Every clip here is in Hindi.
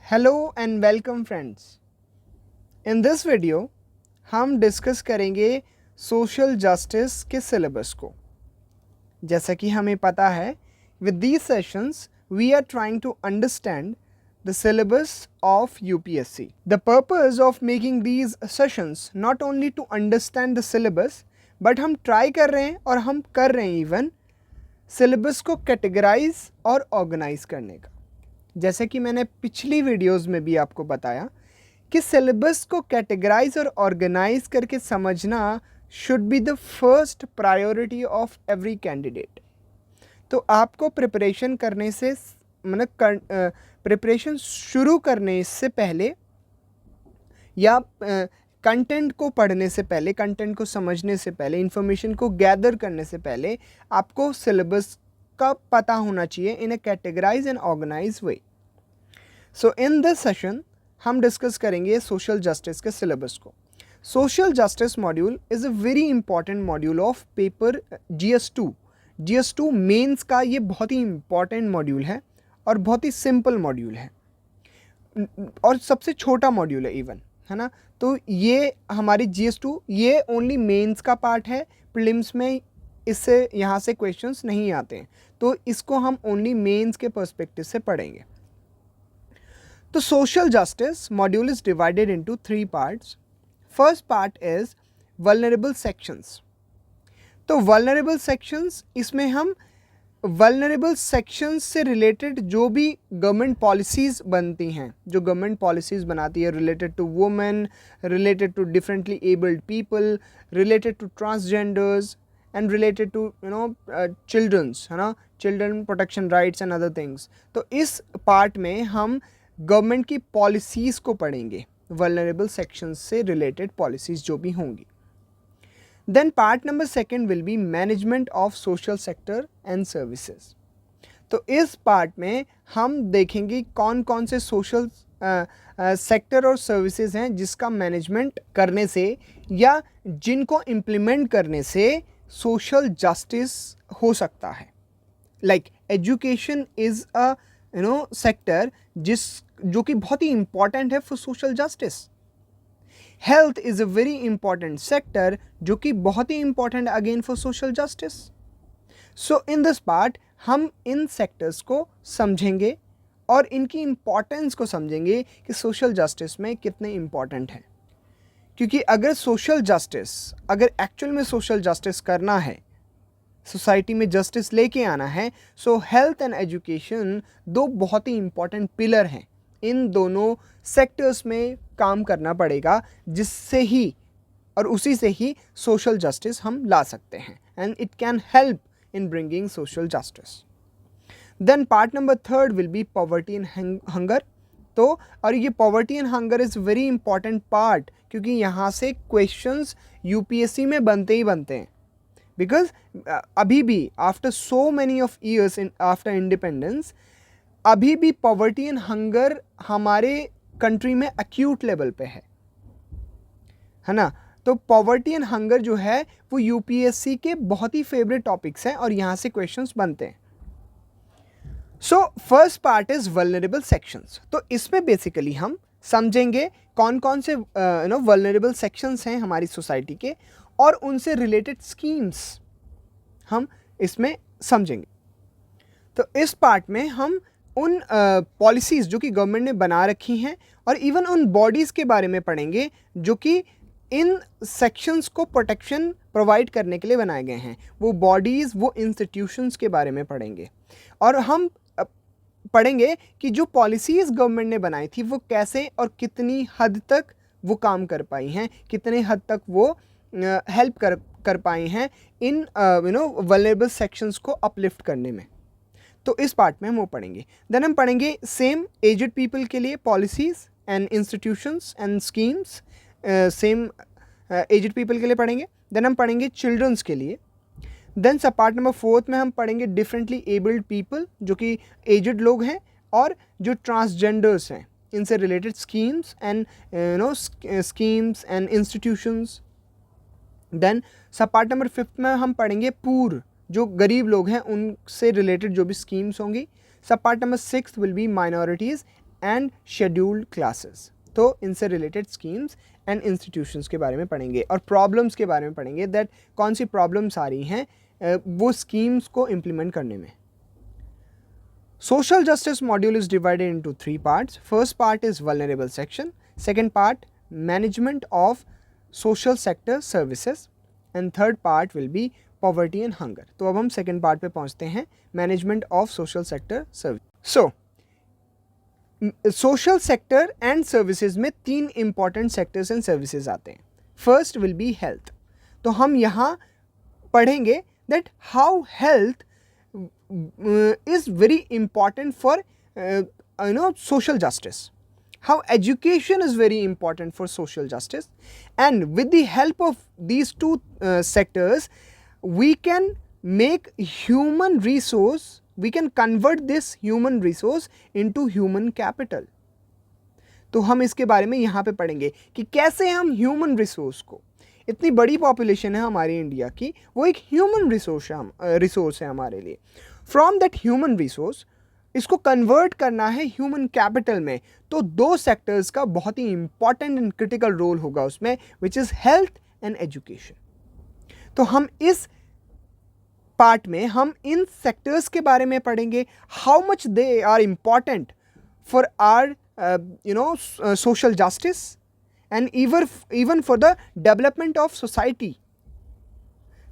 Hello and welcome friends. In this video हम डिस्कस करेंगे सोशल जस्टिस के सिलेबस को। जैसा कि हमें पता है, with these sessions we are trying to understand the syllabus of UPSC. The purpose of making these sessions not only to understand the syllabus, but हम try कर रहे हैं और हम कर रहे हैं even syllabus को categorize और organize करने का। जैसे कि मैंने पिछली वीडियोस में भी आपको बताया कि सिलेबस को कैटेगराइज और ऑर्गेनाइज करके समझना should be the first priority of every candidate. तो आपको प्रिपरेशन करने से मतलब प्रिपरेशन शुरू करने से पहले या कंटेंट को पढ़ने से पहले, कंटेंट को समझने से पहले, इंफॉर्मेशन को गैदर करने से पहले आपको सिलेबस का पता होना चाहिए in a categorize and organize way. So in this session हम डिस्कस करेंगे सोशल जस्टिस के सिलेबस को। Social justice module is a very important module of paper GS2। GS2 mains का ये बहुत ही इंपॉर्टेंट मॉड्यूल है और बहुत ही सिंपल मॉड्यूल है और सबसे छोटा मॉड्यूल है इवन, है ना। तो ये हमारी GS2 ये ओनली मेंस का पार्ट है, प्रीलिम्स में इससे यहाँ से क्वेश्चंस नहीं आते हैं, तो इसको हम ओनली मेंस के पर्सपेक्टिव से पढ़ेंगे। तो social justice module is divided into 3 parts. First part is vulnerable sections. तो वल्नरेबल सेक्शंस, इसमें हम वल्नरेबल सेक्शंस से रिलेटेड जो भी गवर्नमेंट पॉलिसीज़ बनती हैं, जो गवर्नमेंट पॉलिसीज़ बनाती है related to women, related to differently abled people, related to transgenders and related to childrens, है ना, children protection rights and other things. तो इस पार्ट में हम गवर्नमेंट की पॉलिसीज़ को पढ़ेंगे, वल्नरेबल सेक्शंस से रिलेटेड पॉलिसीज़ जो भी होंगी। Then part number 2 will be management of social sector and services. तो इस पार्ट में हम देखेंगे कौन कौन से सोशल सेक्टर और सर्विसेज हैं जिसका मैनेजमेंट करने से या जिनको इम्प्लीमेंट करने से सोशल जस्टिस हो सकता है। Like education is a sector जो कि बहुत ही इंपॉर्टेंट है for social justice. Health is a very important sector जो कि बहुत ही important again for social justice. So in this part हम इन सेक्टर्स को समझेंगे और इनकी इंपॉर्टेंस को समझेंगे कि सोशल जस्टिस में कितने इंपॉर्टेंट हैं। क्योंकि अगर एक्चुअल में सोशल जस्टिस करना है, सोसाइटी में जस्टिस लेके आना है, सो हेल्थ एंड एजुकेशन दो बहुत ही इंपॉर्टेंट पिलर हैं। इन दोनों सेक्टर्स में काम करना पड़ेगा, जिससे ही और उसी से ही सोशल जस्टिस हम ला सकते हैं and it can help in bringing social justice. Then part number 3 will be poverty and hunger. तो और ये poverty and hunger is very important part, क्योंकि यहाँ से क्वेश्चंस UPSC में बनते ही बनते हैं। बिकॉज अभी भी after so many of years after independence अभी भी पॉवर्टी एंड हंगर हमारे कंट्री में एक्यूट लेवल पे है ना। तो पॉवर्टी एंड हंगर जो है वो UPSC के बहुत ही फेवरेट टॉपिक्स हैं और यहाँ से क्वेश्चंस बनते हैं। So first part is vulnerable sections. तो इसमें बेसिकली हम समझेंगे कौन कौन से वल्नरेबल सेक्शंस हैं हमारी सोसाइटी के और उनसे रिलेटेड स्कीम्स हम इसमें समझेंगे। तो इस पार्ट में हम उन पॉलिसीज़ जो कि गवर्नमेंट ने बना रखी हैं और इवन उन बॉडीज़ के बारे में पढ़ेंगे जो कि इन सेक्शंस को प्रोटेक्शन प्रोवाइड करने के लिए बनाए गए हैं। वो बॉडीज़, वो इंस्टीट्यूशंस के बारे में पढ़ेंगे और हम पढ़ेंगे कि जो पॉलिसीज़ गवर्नमेंट ने बनाई थी वो कैसे और कितनी हद तक वो काम कर पाई हैं, कितने हद तक वो हेल्प कर पाई हैं इन वल्नरेबल सेक्शंस को अपलिफ्ट करने में। तो इस पार्ट में हम वो पढ़ेंगे। देन हम पढ़ेंगे सेम एजड पीपल के लिए policies and institutions and schemes, same aged people के लिए पढ़ेंगे। देन हम पढ़ेंगे चिल्ड्रंस के लिए। देन सब पार्ट नंबर 4 में हम पढ़ेंगे डिफरेंटली एबल्ड पीपल जो कि एजड लोग हैं और जो ट्रांसजेंडर्स हैं, इनसे related schemes and schemes and institutions. Then sub part number 5 में हम पढ़ेंगे पूर, जो गरीब लोग हैं उनसे रिलेटेड जो भी स्कीम्स होंगी। सब part number 6 will be minorities and scheduled classes. तो इनसे रिलेटेड स्कीम्स एंड इंस्टीट्यूशंस के बारे में पढ़ेंगे और प्रॉब्लम्स के बारे में पढ़ेंगे, दैट कौन सी प्रॉब्लम्स आ रही हैं वो स्कीम्स को इम्प्लीमेंट करने में। Social justice module is divided into 3 parts. First part is vulnerable section, second part management of social sector services, and third part will be poverty and hunger. तो अब हम second part पे पहुंचते हैं, management of social sector service. So social sector and services में 3 important sectors and services आते हैं. First will be health. तो हम यहाँ पढ़ेंगे that how health is very important for social justice, how education is very important for social justice, and with the help of these two sectors we can make human resource, we can convert this human resource into human capital. तो हम इसके बारे में यहाँ पे पढ़ेंगे कि कैसे हम ह्यूमन रिसोर्स को, इतनी बड़ी पॉपुलेशन है हमारी इंडिया की, वो एक ह्यूमन रिसोर्स है हमारे लिए, फ्रॉम दैट ह्यूमन रिसोर्स इसको कन्वर्ट करना है ह्यूमन कैपिटल में। तो 2 सेक्टर्स का बहुत ही इंपॉर्टेंट एंड क्रिटिकल रोल होगा उसमें, which is health and education. तो हम इस पार्ट में हम इन सेक्टर्स के बारे में पढ़ेंगे, how much they are important for our social justice and even for the development of society।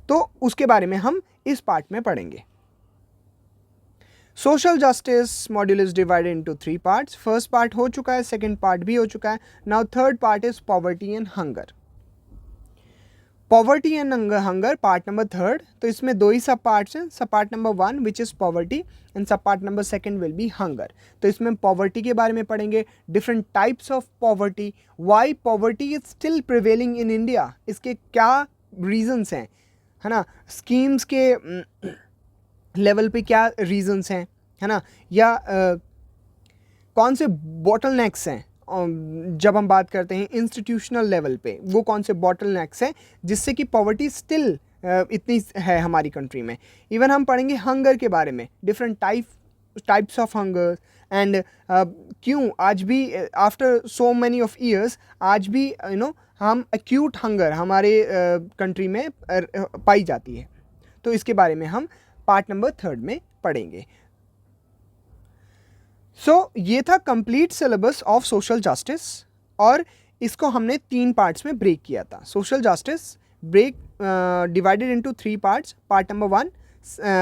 तो उसके बारे में हम इस पार्ट में पढ़ेंगे। Social justice module is divided into 3 parts. First part हो चुका है, सेकंड पार्ट भी हो चुका है। Now third part is poverty and hunger. Poverty and hunger part number 3। तो इसमें 2 ही सब पार्ट्स हैं, sub part number 1 which is poverty and sub part number 2 will be hunger. तो इसमें पॉवर्टी के बारे में पढ़ेंगे, different types of poverty, Y poverty is still prevailing in India, इसके क्या रीजंस हैं, है ना, स्कीम्स के लेवल पे क्या रीजंस हैं, है ना, या कौन से बॉटलनेक्स हैं, जब हम बात करते हैं इंस्टीट्यूशनल लेवल पे वो कौन से बॉटलनेक्स हैं जिससे कि पॉवर्टी स्टिल इतनी है हमारी कंट्री में। इवन हम पढ़ेंगे हंगर के बारे में, different types of hunger and क्यों आज भी after so many of years आज भी हम एक्यूट हंगर हमारे कंट्री में पाई जाती है। तो इसके बारे में हम पार्ट नंबर 3 में पढ़ेंगे। ये था complete syllabus of social justice और इसको हमने 3 पार्ट्स में ब्रेक किया था। Social justice break divided into 3 parts. Part number 1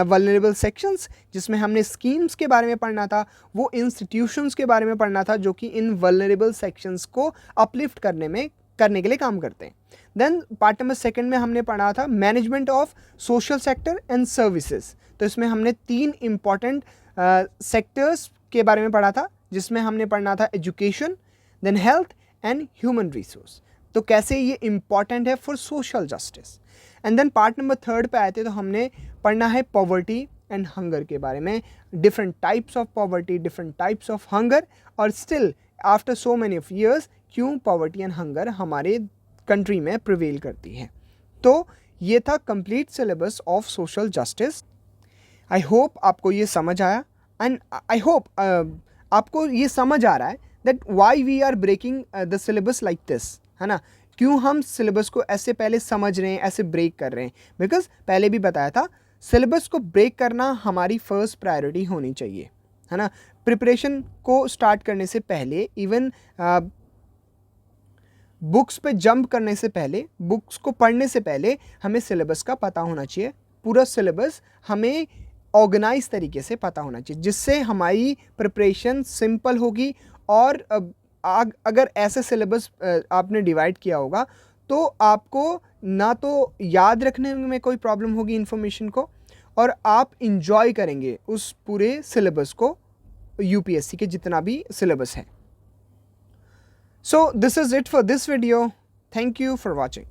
vulnerable sections, जिसमें हमने स्कीम्स के बारे में पढ़ना था, वो इंस्टीट्यूशंस के बारे में पढ़ना था जो कि इन वल्नरेबल सेक्शंस को अपलिफ्ट करने के लिए काम करते हैं। देन पार्ट नंबर 2 में हमने पढ़ा था management of social sector and services. तो इसमें हमने 3 इंपॉर्टेंट सेक्टर्स के बारे में पढ़ा था, जिसमें हमने पढ़ना था education, then health and human resource. तो कैसे ये इंपॉर्टेंट है for social justice. And then part number 3 पे आए थे तो हमने पढ़ना है पॉवर्टी एंड हंगर के बारे में, different types of poverty, different types of hunger, और still after so many of years क्यों पॉवर्टी एंड हंगर हमारे कंट्री में प्रिवेल करती है। तो ये था complete syllabus of social justice. I hope आपको ये समझ आया एंड आई होप आपको ये समझ आ रहा है that why we are breaking the syllabus like this, है ना, क्यों हम सिलेबस को ऐसे पहले समझ रहे हैं, ऐसे ब्रेक कर रहे हैं। बिकॉज पहले भी बताया था सिलेबस को ब्रेक करना हमारी फर्स्ट प्रायोरिटी होनी चाहिए, है ना। प्रिपरेशन को स्टार्ट करने से पहले, इवन बुक्स पे जंप करने से पहले, बुक्स को पढ़ने से पहले हमें सिलेबस का पता होना चाहिए। पूरा सिलेबस हमें ऑर्गेनाइज तरीके से पता होना चाहिए, जिससे हमारी प्रिपरेशन सिंपल होगी। और अगर ऐसे सिलेबस आपने डिवाइड किया होगा तो आपको ना तो याद रखने में कोई प्रॉब्लम होगी इन्फॉर्मेशन को, और आप इंजॉय करेंगे उस पूरे सिलेबस को, यूपीएससी के जितना भी सिलेबस है। So this is it for this video. Thank you for watching.